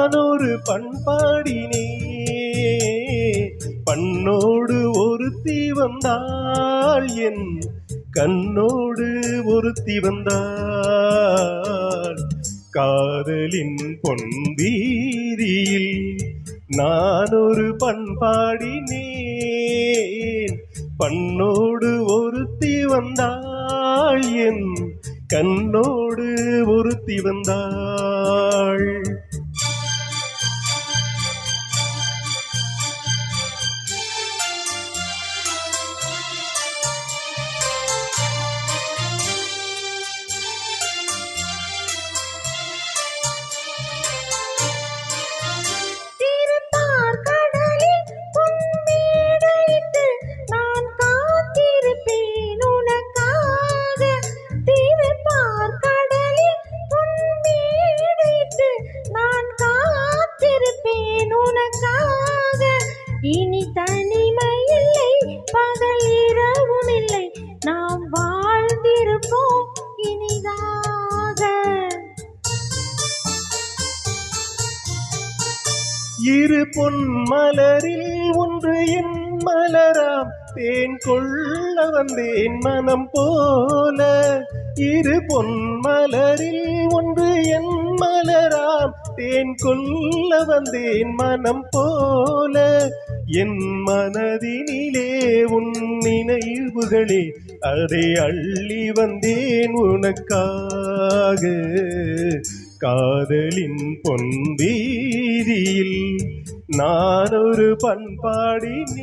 நான் ஒரு பண்பாடினே பண்ணோடு ஒருத்தி வந்தாள் என் கண்ணோடு ஒருத்தி வந்தாள் காதலின் பொன் வீதியில் நான் ஒரு பண்பாடினேன் பண்ணோடு ஒருத்தி வந்தாள் என் கண்ணோடு ஒருத்தி வந்தாள் இனி தனிமை இல்லை பகல் இரவும் இல்லை நாம் வாழ்ந்திருப்போம் இனிதாக இரு பொன் மலரில் ஒன்று என் மலராம் தேன் கொள்ள வந்தேன் மனம் போல இரு பொன் மலரில் ஒன்று என் மலராம் தேன் கொள்ள வந்தேன் மனம் போல என் மனதினிலே உன் நினைவுகளே அதை அள்ளி வந்தேன் உனக்காக காதலின் பொன் வீதியில் நான் ஒரு பண்பாடினேன்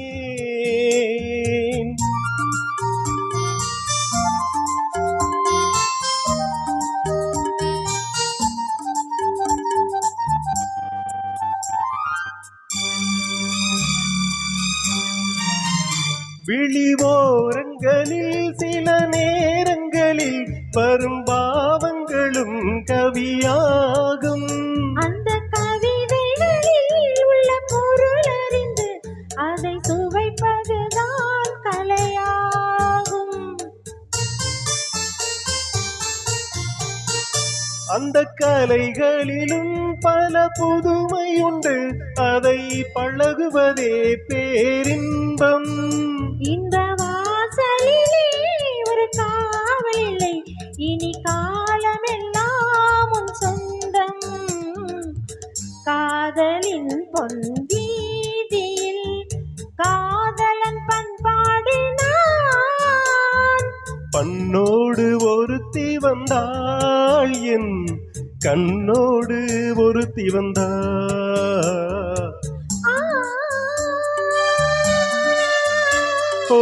விழிவோரங்களில் சில நேரங்களில் வரும் பாவங்களும் கவியாகும் அந்த கவிதைகளில் உள்ள பொருள் அறிந்து அதை சுவைப்பதுதான் கலையாகும் அந்த கலைகளிலும் பல புதுமை உண்டு அதை பழகுவதே பேரின்பம் இந்த வாசலிலே ஒரு காவல் இல்லை இனி காலமெல்லாம் உன் சொந்தம் காதலின் பொன் வீதியில் காதலன் பண்பாடினான் பண்ணோடு ஒருத்தி வந்தாள் என் கண்ணோடு ஒருத்தி வந்தாள் ஓ